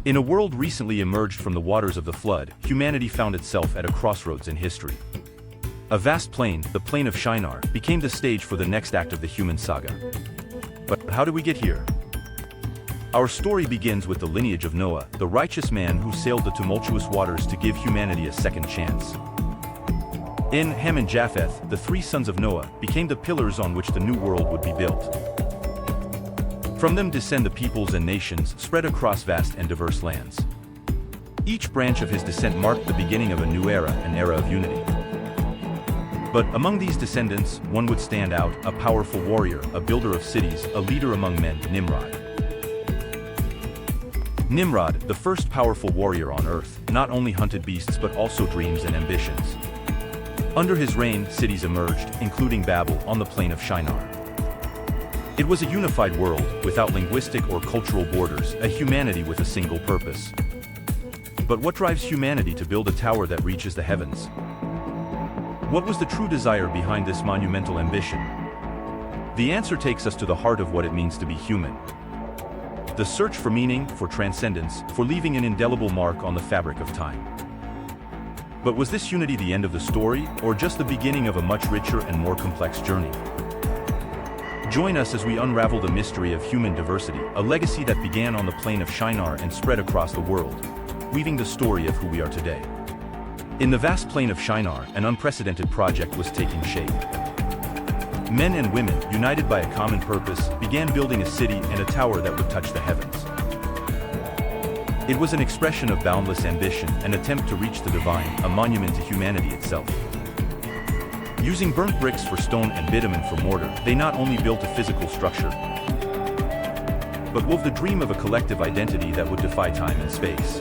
In a world recently emerged from the waters of the flood, humanity found itself at a crossroads in history. A vast plain, the plain of Shinar, became the stage for the next act of the human saga. But how did we get here? Our story begins with the lineage of Noah, the righteous man who sailed the tumultuous waters to give humanity a second chance. In Ham and Japheth, the three sons of Noah became the pillars on which the new world would be built. From them descend the peoples and nations spread across vast and diverse lands. Each branch of his descent marked the beginning of a new era, an era of unity. But among these descendants, one would stand out, a powerful warrior, a builder of cities, a leader among men, Nimrod. Nimrod, the first powerful warrior on earth, not only hunted beasts but also dreams and ambitions. Under his reign, cities emerged, including Babel, on the plain of Shinar. It was a unified world, without linguistic or cultural borders, a humanity with a single purpose. But what drives humanity to build a tower that reaches the heavens? What was the true desire behind this monumental ambition? The answer takes us to the heart of what it means to be human. The search for meaning, for transcendence, for leaving an indelible mark on the fabric of time. But was this unity the end of the story, or just the beginning of a much richer and more complex journey? Join us as we unravel the mystery of human diversity, a legacy that began on the plain of Shinar and spread across the world, weaving the story of who we are today. In the vast plain of Shinar, an unprecedented project was taking shape. Men and women, united by a common purpose, began building a city and a tower that would touch the heavens. It was an expression of boundless ambition, an attempt to reach the divine, a monument to humanity itself. Using burnt bricks for stone and bitumen for mortar, they not only built a physical structure, but wove the dream of a collective identity that would defy time and space.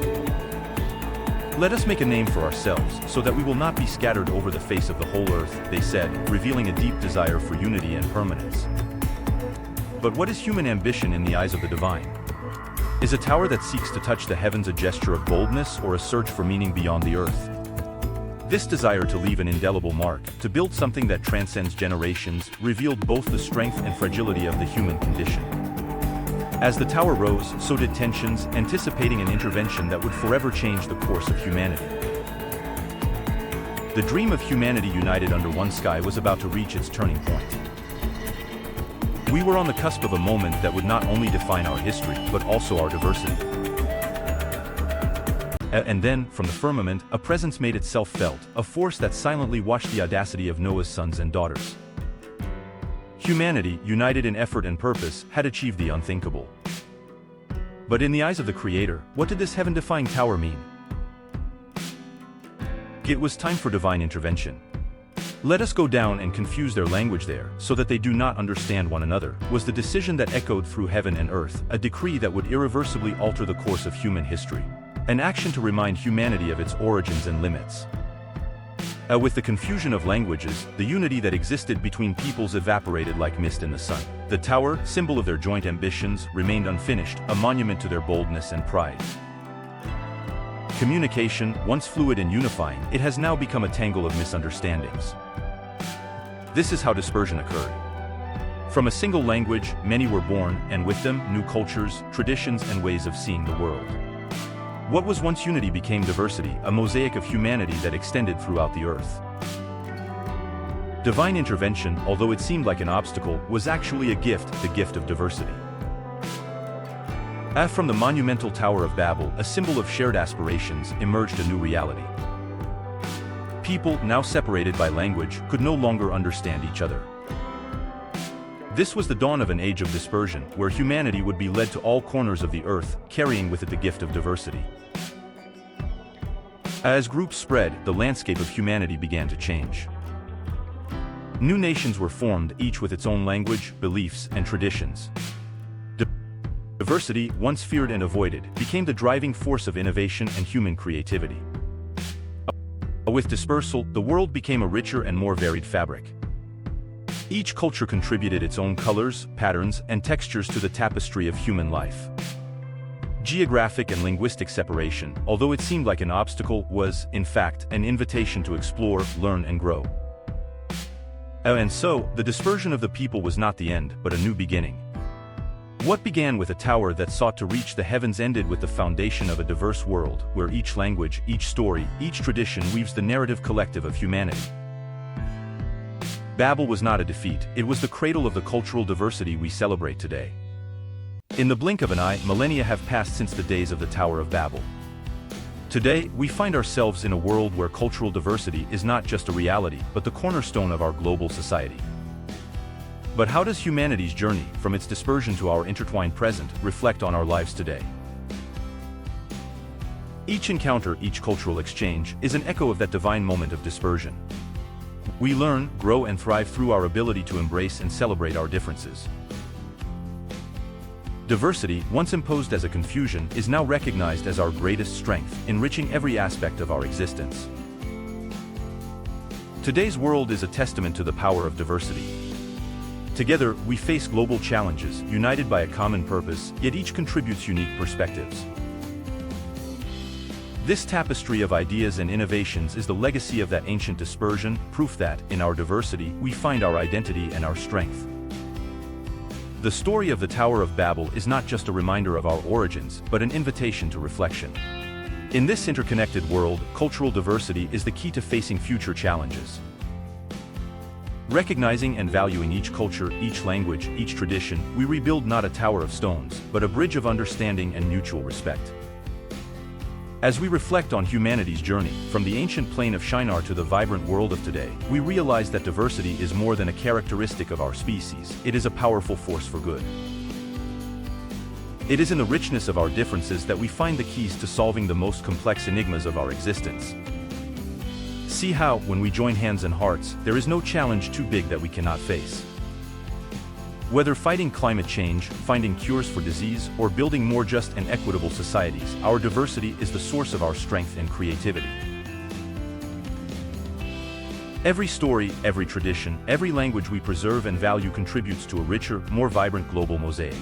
Let us make a name for ourselves, so that we will not be scattered over the face of the whole earth, they said, revealing a deep desire for unity and permanence. But what is human ambition in the eyes of the divine? Is a tower that seeks to touch the heavens a gesture of boldness or a search for meaning beyond the earth? This desire to leave an indelible mark, to build something that transcends generations, revealed both the strength and fragility of the human condition. As the tower rose, so did tensions, anticipating an intervention that would forever change the course of humanity. The dream of humanity united under one sky was about to reach its turning point. We were on the cusp of a moment that would not only define our history, but also our diversity. And then, from the firmament, a presence made itself felt, a force that silently watched the audacity of Noah's sons and daughters. Humanity, united in effort and purpose, had achieved the unthinkable. But in the eyes of the Creator, what did this heaven-defying tower mean? It was time for divine intervention. Let us go down and confuse their language there, so that they do not understand one another, was the decision that echoed through heaven and earth, a decree that would irreversibly alter the course of human history. An action to remind humanity of its origins and limits. With the confusion of languages, the unity that existed between peoples evaporated like mist in the sun. The tower, symbol of their joint ambitions, remained unfinished, a monument to their boldness and pride. Communication, once fluid and unifying, it has now become a tangle of misunderstandings. This is how dispersion occurred. From a single language, many were born, and with them, new cultures, traditions, and ways of seeing the world. What was once unity became diversity, a mosaic of humanity that extended throughout the earth. Divine intervention, although it seemed like an obstacle, was actually a gift, the gift of diversity. From the monumental Tower of Babel, a symbol of shared aspirations, emerged a new reality. People, now separated by language, could no longer understand each other. This was the dawn of an age of dispersion, where humanity would be led to all corners of the earth, carrying with it the gift of diversity. As groups spread, the landscape of humanity began to change. New nations were formed, each with its own language, beliefs, and traditions. Diversity, once feared and avoided, became the driving force of innovation and human creativity. With dispersal, the world became a richer and more varied fabric. Each culture contributed its own colors, patterns, and textures to the tapestry of human life. Geographic and linguistic separation, although it seemed like an obstacle, was, in fact, an invitation to explore, learn, and grow. And so, the dispersion of the people was not the end, but a new beginning. What began with a tower that sought to reach the heavens ended with the foundation of a diverse world, where each language, each story, each tradition weaves the narrative collective of humanity. Babel was not a defeat, it was the cradle of the cultural diversity we celebrate today. In the blink of an eye, millennia have passed since the days of the Tower of Babel. Today, we find ourselves in a world where cultural diversity is not just a reality, but the cornerstone of our global society. But how does humanity's journey, from its dispersion to our intertwined present, reflect on our lives today? Each encounter, each cultural exchange, is an echo of that divine moment of dispersion. We learn, grow and thrive through our ability to embrace and celebrate our differences. Diversity, once imposed as a confusion, is now recognized as our greatest strength, enriching every aspect of our existence. Today's world is a testament to the power of diversity. Together, we face global challenges, united by a common purpose, yet each contributes unique perspectives. This tapestry of ideas and innovations is the legacy of that ancient dispersion, proof that, in our diversity, we find our identity and our strength. The story of the Tower of Babel is not just a reminder of our origins, but an invitation to reflection. In this interconnected world, cultural diversity is the key to facing future challenges. Recognizing and valuing each culture, each language, each tradition, we rebuild not a tower of stones, but a bridge of understanding and mutual respect. As we reflect on humanity's journey, from the ancient plain of Shinar to the vibrant world of today, we realize that diversity is more than a characteristic of our species, it is a powerful force for good. It is in the richness of our differences that we find the keys to solving the most complex enigmas of our existence. See how, when we join hands and hearts, there is no challenge too big that we cannot face. Whether fighting climate change, finding cures for disease, or building more just and equitable societies, our diversity is the source of our strength and creativity. Every story, every tradition, every language we preserve and value contributes to a richer, more vibrant global mosaic.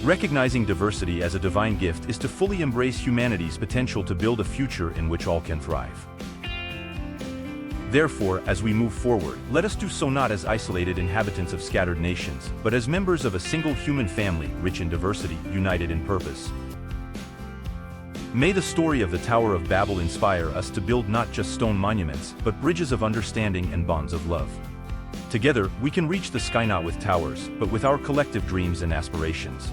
Recognizing diversity as a divine gift is to fully embrace humanity's potential to build a future in which all can thrive. Therefore, as we move forward, let us do so not as isolated inhabitants of scattered nations, but as members of a single human family, rich in diversity, united in purpose. May the story of the Tower of Babel inspire us to build not just stone monuments, but bridges of understanding and bonds of love. Together, we can reach the sky not with towers, but with our collective dreams and aspirations.